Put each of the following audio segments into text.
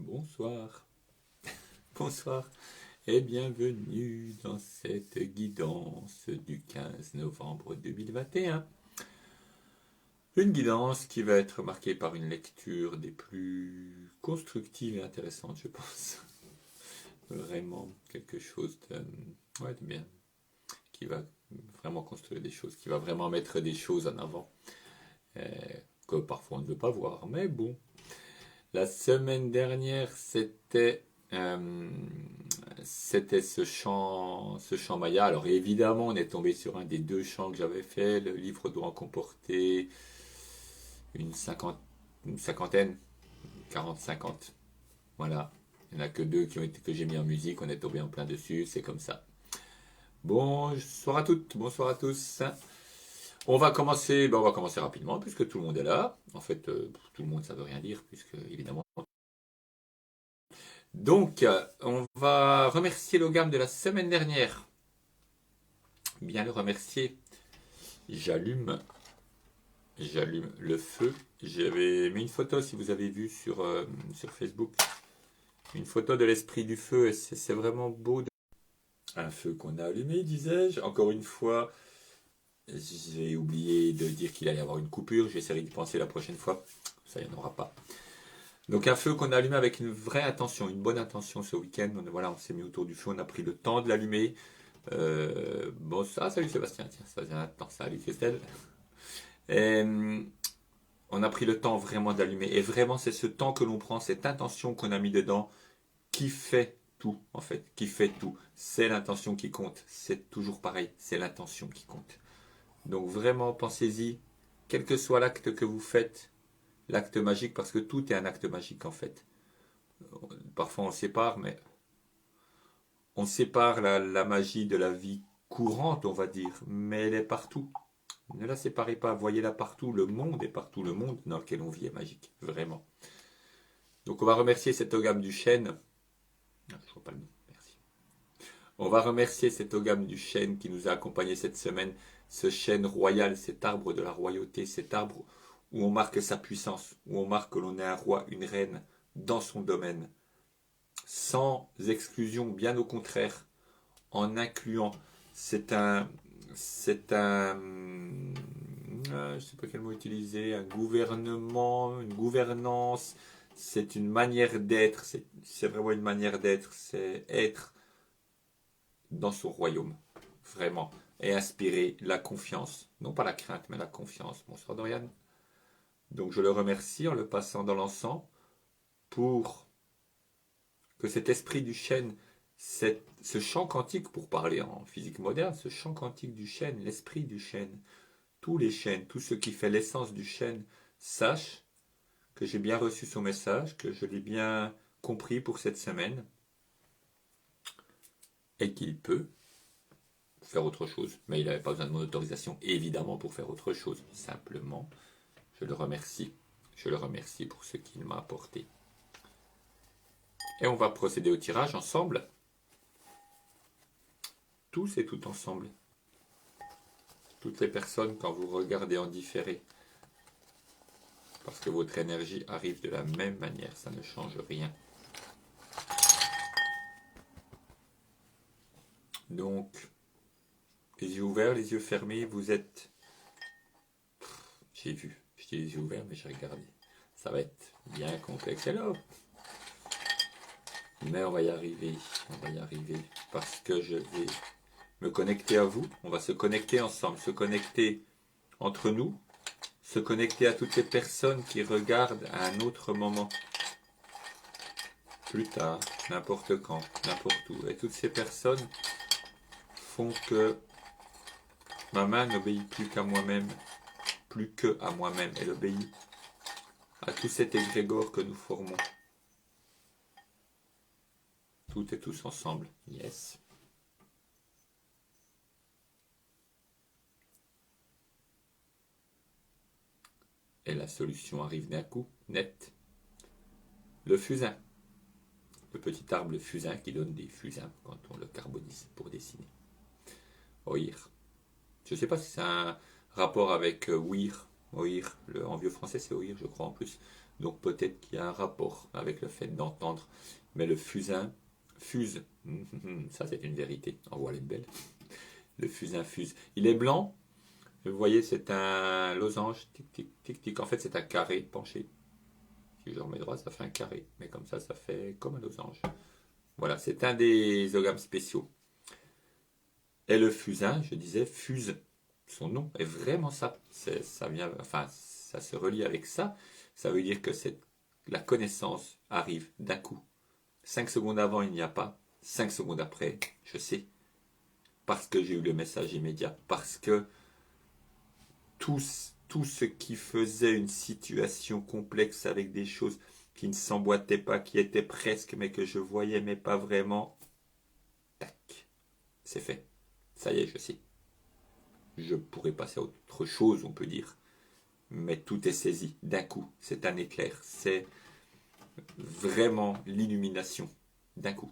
Bonsoir, bonsoir et bienvenue dans cette guidance du 15 novembre 2021. Une guidance qui va être marquée par une lecture des plus constructives et intéressantes, je pense. Vraiment quelque chose de bien, qui va vraiment construire des choses, qui va vraiment mettre des choses en avant, que parfois on ne veut pas voir, mais bon. La semaine dernière, euh, c'était ce chant maya. Alors évidemment, on est tombé sur un des deux chants que j'avais fait. Le livre doit en comporter une cinquantaine, 40, 50. Voilà. Il n'y en a que deux que j'ai mis en musique. On est tombé en plein dessus. C'est comme ça. Bonsoir à toutes, bonsoir à tous. On va commencer rapidement puisque tout le monde est là. En fait, tout le monde, ça veut rien dire puisque évidemment. Donc, on va remercier l'OGAM de la semaine dernière. Bien le remercier. J'allume, j'allume le feu. J'avais mis une photo, si vous avez vu sur Facebook, une photo de l'esprit du feu. Et c'est vraiment beau. Un feu qu'on a allumé, disais-je. Encore une fois, j'ai oublié de dire qu'il allait y avoir une coupure. J'essaierai d'y penser la prochaine fois. Ça, il n'y en aura pas. Donc un feu qu'on a allumé avec une vraie intention, une bonne intention ce week-end. Voilà, on s'est mis autour du feu, on a pris le temps de l'allumer. Bon, salut Sébastien, tiens, ça vient maintenant, salut Christelle. Et, on a pris le temps vraiment d'allumer. Et vraiment, c'est ce temps que l'on prend, cette intention qu'on a mis dedans, qui fait tout, en fait, qui fait tout. C'est l'intention qui compte. C'est toujours pareil, c'est l'intention qui compte. Donc vraiment, pensez-y, quel que soit l'acte que vous faites, l'acte magique, parce que tout est un acte magique en fait. Parfois on sépare, mais on sépare la magie de la vie courante, on va dire, mais elle est partout. Ne la séparez pas, voyez-la partout. Le monde est partout. Le monde dans lequel on vit est magique, vraiment. Donc on va remercier cet Ogam du chêne. Ah, je vois pas le nom, merci. On va remercier cet Ogam du chêne qui nous a accompagnés cette semaine. Ce chêne royal, cet arbre de la royauté, cet arbre où on marque sa puissance, où on marque que l'on est un roi, une reine dans son domaine. Sans exclusion, bien au contraire, en incluant. C'est un, je sais pas quel mot utiliser, un gouvernement, une gouvernance, c'est une manière d'être, c'est vraiment une manière d'être, c'est être dans son royaume, vraiment, et inspirer la confiance, non pas la crainte, mais la confiance. Bonsoir Dorian. Donc je le remercie en le passant dans l'encens pour que cet esprit du chêne, ce chant quantique, pour parler en physique moderne, ce chant quantique du chêne, l'esprit du chêne, tous les chênes, tout ce qui fait l'essence du chêne, sache que j'ai bien reçu son message, que je l'ai bien compris pour cette semaine, et qu'il peut faire autre chose. Mais il n'avait pas besoin de mon autorisation, évidemment, pour faire autre chose. Simplement, je le remercie. Je le remercie pour ce qu'il m'a apporté. Et on va procéder au tirage ensemble. Tous et tout ensemble. Toutes les personnes, quand vous regardez en différé, parce que votre énergie arrive de la même manière, ça ne change rien. Donc, les yeux ouverts, les yeux fermés, vous êtes... J'ai vu, j'ai les yeux ouverts, mais j'ai regardé. Ça va être bien complexe. Alors, mais on va y arriver, parce que je vais me connecter à vous. On va se connecter ensemble, se connecter entre nous, se connecter à toutes les personnes qui regardent à un autre moment. Plus tard, n'importe quand, n'importe où. Et toutes ces personnes font que ma main n'obéit plus qu'à moi-même, plus que à moi-même. Elle obéit à tout cet égrégore que nous formons. Toutes et tous ensemble. Yes. Et la solution arrive d'un coup, net. Le fusain. Le petit arbre fusain qui donne des fusains quand on le carbonise pour dessiner. Oïr. Je ne sais pas si c'est un rapport avec Ouïr. Oïr. En vieux français, c'est Oïr, je crois en plus. Donc peut-être qu'il y a un rapport avec le fait d'entendre. Mais le fusain fuse. Ça c'est une vérité. On voit les belles. Le fusain fuse. Il est blanc. Vous voyez, c'est un losange. Tic, tic, tic, tic. En fait, c'est un carré penché. Si je remets droit, ça fait un carré. Mais comme ça fait comme un losange. Voilà, c'est un des ogames spéciaux. Et le fusain, je disais, fuse. Son nom est vraiment ça. Ça vient, enfin, ça se relie avec ça. Ça veut dire que la connaissance arrive d'un coup. 5 secondes avant, il n'y a pas. 5 secondes après, je sais. Parce que j'ai eu le message immédiat. Parce que tout ce qui faisait une situation complexe avec des choses qui ne s'emboîtaient pas, qui étaient presque, mais que je voyais, mais pas vraiment, tac, c'est fait. Ça y est, je sais. Je pourrais passer à autre chose, on peut dire. Mais tout est saisi d'un coup. C'est un éclair. C'est vraiment l'illumination d'un coup.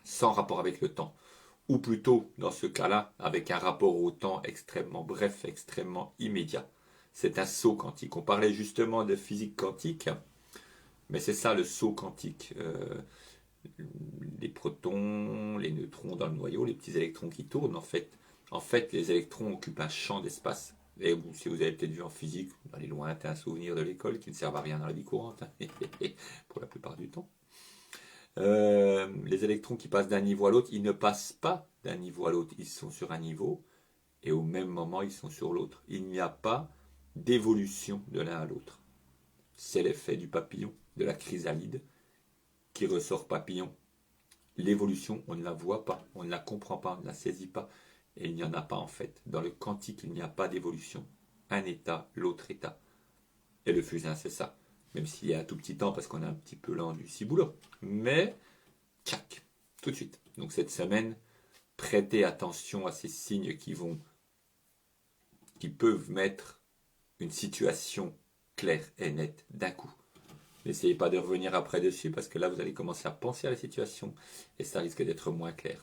Sans rapport avec le temps. Ou plutôt, dans ce cas-là, avec un rapport au temps extrêmement bref, extrêmement immédiat. C'est un saut quantique. On parlait justement de physique quantique, mais c'est ça le saut quantique. Les protons, les neutrons dans le noyau, les petits électrons qui tournent, en fait, les électrons occupent un champ d'espace. Et si vous avez peut-être vu en physique, dans les lointains souvenirs de l'école, qui ne servent à rien dans la vie courante, pour la plupart du temps, les électrons qui passent d'un niveau à l'autre, ils ne passent pas d'un niveau à l'autre, ils sont sur un niveau, et au même moment, ils sont sur l'autre. Il n'y a pas d'évolution de l'un à l'autre. C'est l'effet du papillon, de la chrysalide, qui ressort papillon. L'évolution, on ne la voit pas, on ne la comprend pas, on ne la saisit pas. Et il n'y en a pas en fait. Dans le quantique, il n'y a pas d'évolution. Un état, l'autre état. Et le fusain, c'est ça. Même s'il y a un tout petit temps parce qu'on est un petit peu lent du ciboulot. Mais, tchac, tout de suite. Donc cette semaine, prêtez attention à ces signes qui peuvent mettre une situation claire et nette d'un coup. N'essayez pas de revenir après dessus parce que là vous allez commencer à penser à la situation et ça risque d'être moins clair.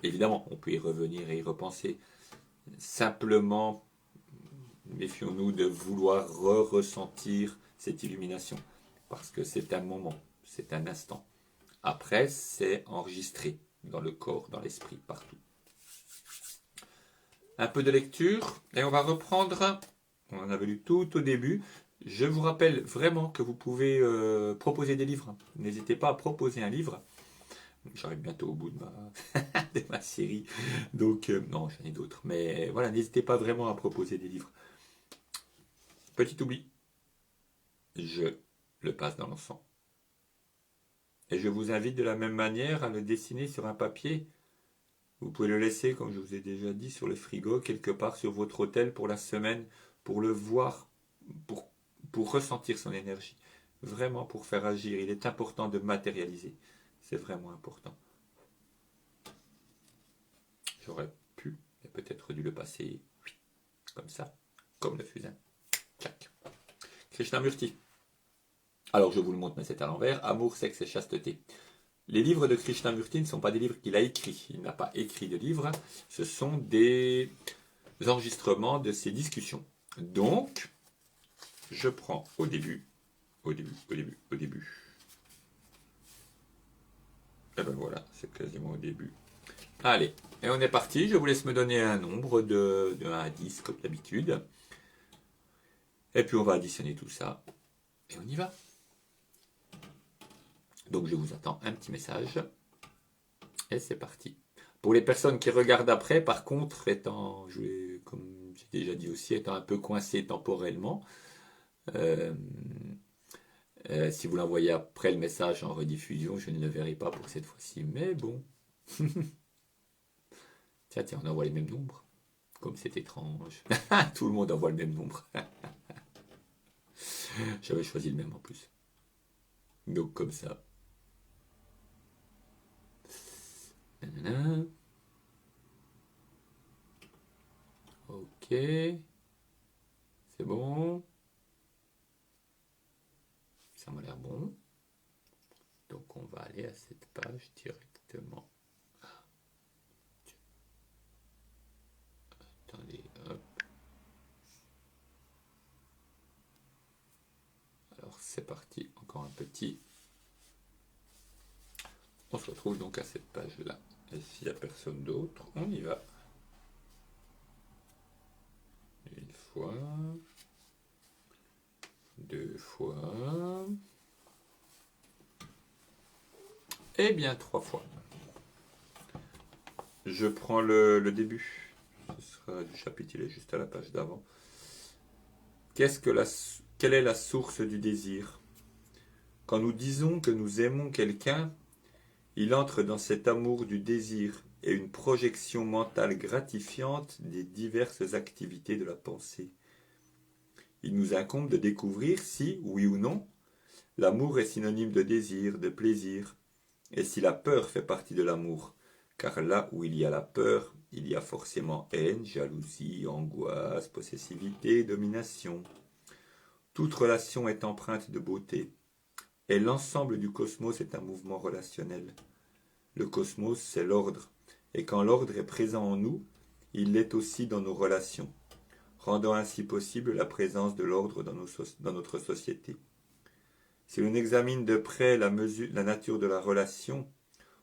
Évidemment, on peut y revenir et y repenser. Simplement, méfions-nous de vouloir ressentir cette illumination parce que c'est un moment, c'est un instant. Après, c'est enregistré dans le corps, dans l'esprit, partout. Un peu de lecture et on va reprendre. On en avait lu tout au début. Je vous rappelle vraiment que vous pouvez proposer des livres. N'hésitez pas à proposer un livre. J'arrive bientôt au bout de ma série. Donc, non, j'en ai d'autres. Mais voilà, n'hésitez pas vraiment à proposer des livres. Petit oubli. Je le passe dans l'encens. Et je vous invite de la même manière à le dessiner sur un papier. Vous pouvez le laisser, comme je vous ai déjà dit, sur le frigo, quelque part sur votre hôtel pour la semaine, pour le voir, pour ressentir son énergie. Vraiment pour faire agir. Il est important de matérialiser. C'est vraiment important. J'aurais pu, et peut-être dû le passer comme ça, comme le fusain. Tchac. Krishnamurti. Alors je vous le montre, mais c'est à l'envers. Amour, sexe et chasteté. Les livres de Krishnamurti ne sont pas des livres qu'il a écrits. Il n'a pas écrit de livres. Ce sont des enregistrements de ses discussions. Donc, je prends au début. Et ben voilà, c'est quasiment au début. Allez, et on est parti. Je vous laisse me donner un nombre de 1 à 10, comme d'habitude. Et puis on va additionner tout ça. Et on y va. Donc je vous attends un petit message. Et c'est parti. Pour les personnes qui regardent après, par contre, comme j'ai déjà dit aussi, étant un peu coincé temporellement, euh, si vous l'envoyez après le message en rediffusion, je ne le verrai pas pour cette fois-ci. Mais bon. Tiens, on envoie les mêmes nombres. Comme c'est étrange. Tout le monde envoie le même nombre. J'avais choisi le même en plus. Donc comme ça. Nanana. Ok. C'est bon. Ça m'a l'air bon. Donc on va aller à cette page directement. Attendez, hop. c'est parti, encore un petit. On se retrouve donc à cette page-là. Et s'il n'y a personne d'autre, on y va. Une fois, deux fois, et bien 3 fois. Je prends le début. Ce sera du chapitre, il est juste à la page d'avant. Quelle est la source du désir? Quand nous disons que nous aimons quelqu'un, il entre dans cet amour du désir et une projection mentale gratifiante des diverses activités de la pensée. Il nous incombe de découvrir si, oui ou non, l'amour est synonyme de désir, de plaisir, et si la peur fait partie de l'amour, car là où il y a la peur, il y a forcément haine, jalousie, angoisse, possessivité, domination. Toute relation est empreinte de beauté, et l'ensemble du cosmos est un mouvement relationnel. Le cosmos, c'est l'ordre, et quand l'ordre est présent en nous, il l'est aussi dans nos relations, rendant ainsi possible la présence de l'ordre dans notre société. Si l'on examine de près la nature de la relation,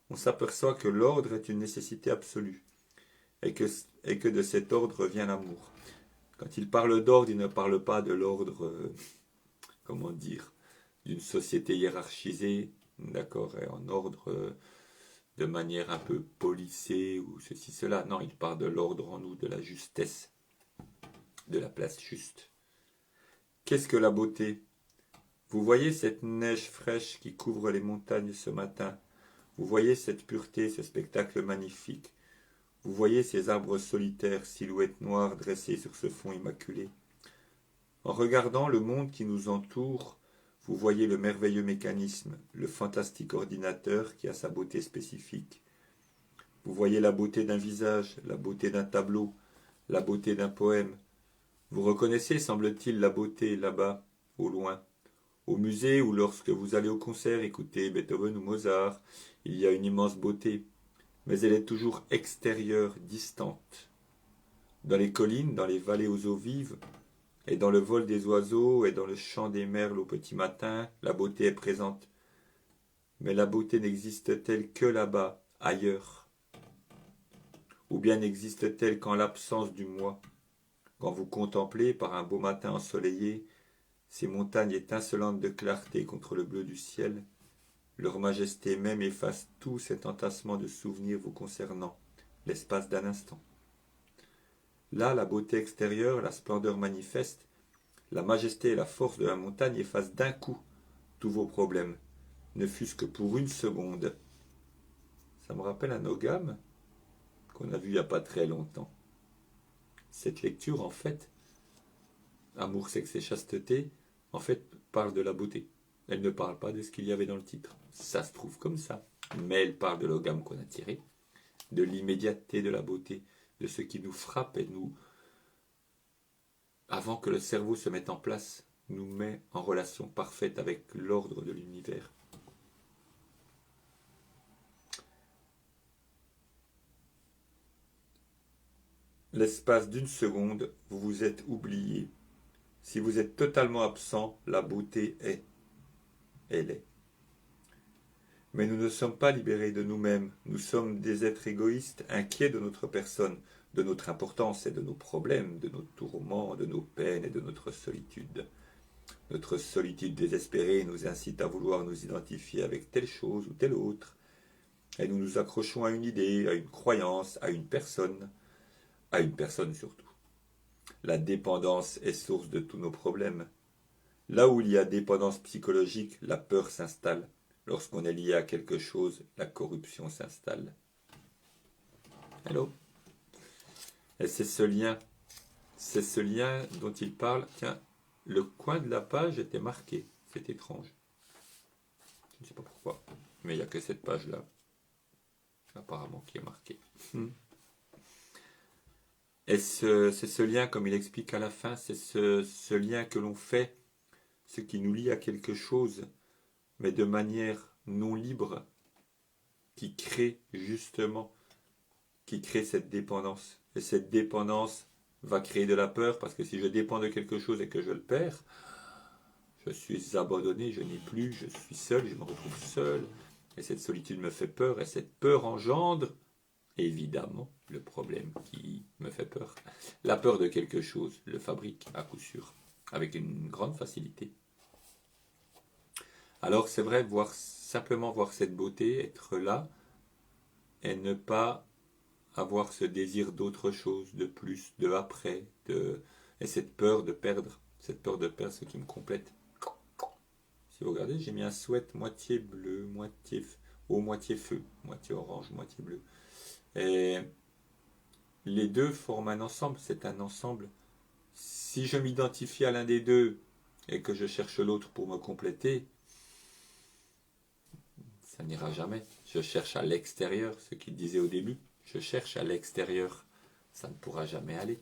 on s'aperçoit que l'ordre est une nécessité absolue, et que de cet ordre vient l'amour. Quand il parle d'ordre, il ne parle pas de l'ordre, comment dire, d'une société hiérarchisée, d'accord, et en ordre de manière un peu policée ou ceci, cela. Non, il parle de l'ordre en nous, de la justesse, de la place juste. Qu'est-ce que la beauté? Vous voyez cette neige fraîche qui couvre les montagnes ce matin. Vous voyez cette pureté, ce spectacle magnifique. Vous voyez ces arbres solitaires, silhouettes noires dressées sur ce fond immaculé. En regardant le monde qui nous entoure, vous voyez le merveilleux mécanisme, le fantastique ordinateur qui a sa beauté spécifique. Vous voyez la beauté d'un visage, la beauté d'un tableau, la beauté d'un poème. Vous reconnaissez, semble-t-il, la beauté là-bas, au loin. Au musée ou lorsque vous allez au concert écouter Beethoven ou Mozart, il y a une immense beauté, mais elle est toujours extérieure, distante. Dans les collines, dans les vallées aux eaux vives, et dans le vol des oiseaux, et dans le chant des merles au petit matin, la beauté est présente. Mais la beauté n'existe-t-elle que là-bas, ailleurs? Ou bien n'existe-t-elle qu'en l'absence du moi? Quand vous contemplez, par un beau matin ensoleillé, ces montagnes étincelantes de clarté contre le bleu du ciel, leur majesté même efface tout cet entassement de souvenirs vous concernant, l'espace d'un instant. Là, la beauté extérieure, la splendeur manifeste, la majesté et la force de la montagne effacent d'un coup tous vos problèmes, ne fût-ce que pour une seconde. Ça me rappelle un Ogam qu'on a vu il n'y a pas très longtemps. Cette lecture, en fait, Amour, sexe et chasteté, en fait, parle de la beauté. Elle ne parle pas de ce qu'il y avait dans le titre. Ça se trouve comme ça. Mais elle parle de l'ogame qu'on a tiré, de l'immédiateté de la beauté, de ce qui nous frappe et nous, avant que le cerveau se mette en place, nous met en relation parfaite avec l'ordre de l'univers. L'espace d'une seconde, vous vous êtes oublié. Si vous êtes totalement absent, la beauté est. Elle est. Mais nous ne sommes pas libérés de nous-mêmes, nous sommes des êtres égoïstes, inquiets de notre personne, de notre importance et de nos problèmes, de nos tourments, de nos peines et de notre solitude. Notre solitude désespérée nous incite à vouloir nous identifier avec telle chose ou telle autre, et nous nous accrochons à une idée, à une croyance, à une personne surtout. La dépendance est source de tous nos problèmes. Là où il y a dépendance psychologique, la peur s'installe. Lorsqu'on est lié à quelque chose, la corruption s'installe. Hello. Et c'est ce lien dont il parle. Tiens, le coin de la page était marqué. C'est étrange. Je ne sais pas pourquoi. Mais il n'y a que cette page-là, apparemment, qui est marquée. Et c'est ce lien, comme il explique à la fin, c'est ce lien que l'on fait, ce qui nous lie à quelque chose, mais de manière non libre, qui crée cette dépendance. Et cette dépendance va créer de la peur, parce que si je dépends de quelque chose et que je le perds, Je suis abandonné, je n'ai plus, je suis seul, je me retrouve seul. Et cette solitude me fait peur, et cette peur engendre, évidemment, le problème qui me fait peur. La peur de quelque chose, le fabrique à coup sûr, avec une grande facilité. Alors c'est vrai, simplement voir cette beauté, être là, et ne pas avoir ce désir d'autre chose, de plus, de après, et cette peur de perdre, ce qui me complète. Si vous regardez, j'ai mis un sweat moitié bleu, moitié feu, moitié orange, moitié bleu. Et les deux forment un ensemble, c'est un ensemble. Si je m'identifie à l'un des deux et que je cherche l'autre pour me compléter, ça n'ira jamais. Je cherche à l'extérieur, ce qu'il disait au début. Je cherche à l'extérieur, ça ne pourra jamais aller.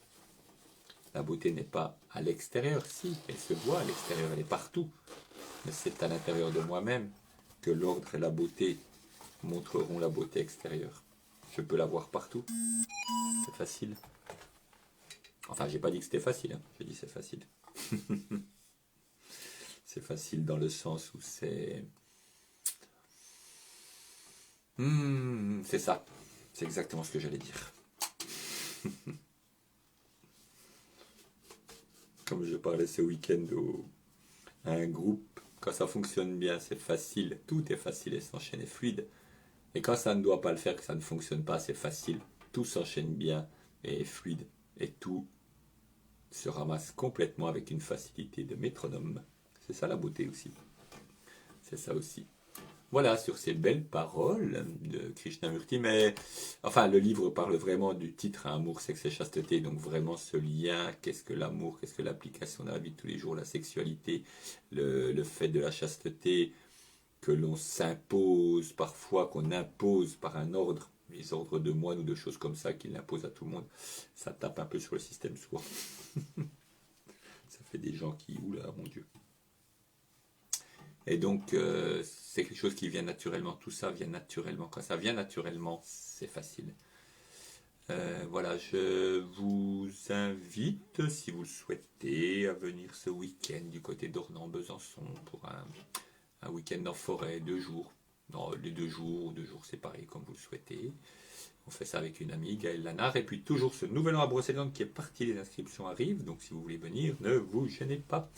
La beauté n'est pas à l'extérieur, si, elle se voit à l'extérieur, elle est partout. Mais c'est à l'intérieur de moi-même que l'ordre et la beauté montreront la beauté extérieure. Je peux la voir partout. C'est facile. Enfin, j'ai pas dit que c'était facile, hein. J'ai dit c'est facile. C'est facile dans le sens où c'est... c'est ça. C'est exactement ce que j'allais dire. Comme je parlais ce week-end à un groupe, quand ça fonctionne bien, c'est facile. Tout est facile et s'enchaîne est fluide. Et quand ça ne doit pas le faire, que ça ne fonctionne pas, c'est facile. Tout s'enchaîne bien et est fluide. Et tout se ramasse complètement avec une facilité de métronome. C'est ça la beauté aussi. C'est ça aussi. Voilà, sur ces belles paroles de Krishnamurti, mais enfin, le livre parle vraiment du titre Amour, sexe et chasteté, donc vraiment ce lien, qu'est-ce que l'amour, qu'est-ce que l'application dans la vie de tous les jours, la sexualité, le fait de la chasteté, que l'on s'impose parfois, qu'on impose par un ordre, les ordres de moines ou de choses comme ça, qu'il impose à tout le monde, ça tape un peu sur le système sourd. Ça fait des gens qui, oula, mon Dieu. Et donc, c'est quelque chose qui vient naturellement. Tout ça vient naturellement. Quand ça vient naturellement, c'est facile. Voilà, je vous invite, si vous le souhaitez, à venir ce week-end du côté d'Ornans-Besançon pour un week-end en forêt, 2 jours. Non, les 2 jours ou 2 jours séparés, comme vous le souhaitez. On fait ça avec une amie, Gaëlle Lanard. Et puis toujours ce nouvel an à Brocéliande qui est parti, les inscriptions arrivent. Donc si vous voulez venir, ne vous gênez pas.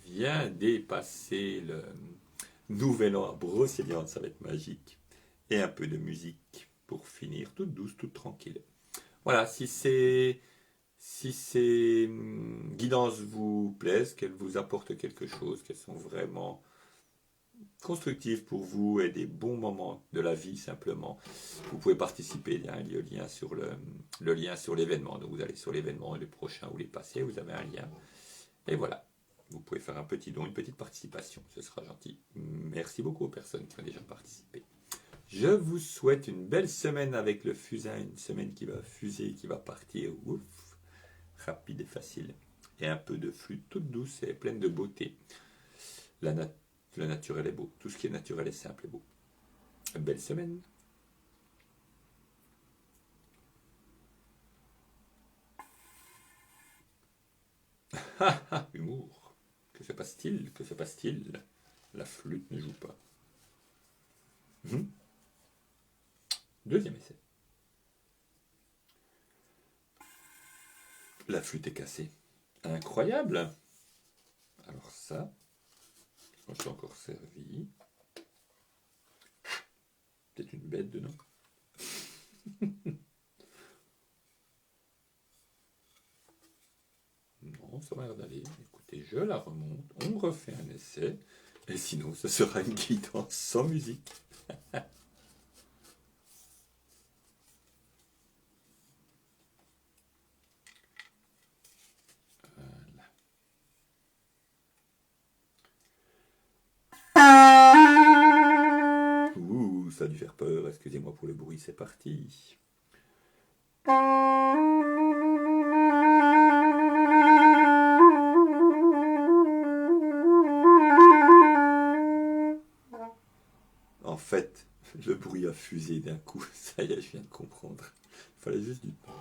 Vient dépasser le nouvel an à Brocéliande, ça va être magique. Et un peu de musique pour finir, toute douce, toute tranquille. Voilà, si ces guidances vous plaisent, qu'elles vous apportent quelque chose, qu'elles sont vraiment constructives pour vous et des bons moments de la vie simplement, vous pouvez participer. Il y a un lien sur le lien sur l'événement. Donc vous allez sur l'événement, les prochains ou les passés, vous avez un lien. Et voilà. Vous pouvez faire un petit don, une petite participation, ce sera gentil. Merci beaucoup aux personnes qui ont déjà participé. Je vous souhaite une belle semaine avec le fusain, une semaine qui va fuser, qui va partir, ouf, rapide et facile. Et un peu de flûte toute douce et pleine de beauté. Le naturel est beau, tout ce qui est naturel et simple est beau. Belle semaine. Humour. Que se passe-t-il? Que se passe-t-il? La flûte ne joue pas. Deuxième essai. La flûte est cassée. Incroyable. Alors ça, je suis encore servi. Peut-être une bête dedans. Non, ça m'a l'air d'aller. Écoutez, je la remonte. On refait un essai. Et sinon, ce sera une guidance sans musique. Ouh, ça a dû faire peur. Excusez-moi pour le bruit, c'est parti. En fait, le bruit a fusé d'un coup. Ça y est, je viens de comprendre. Il fallait juste du temps.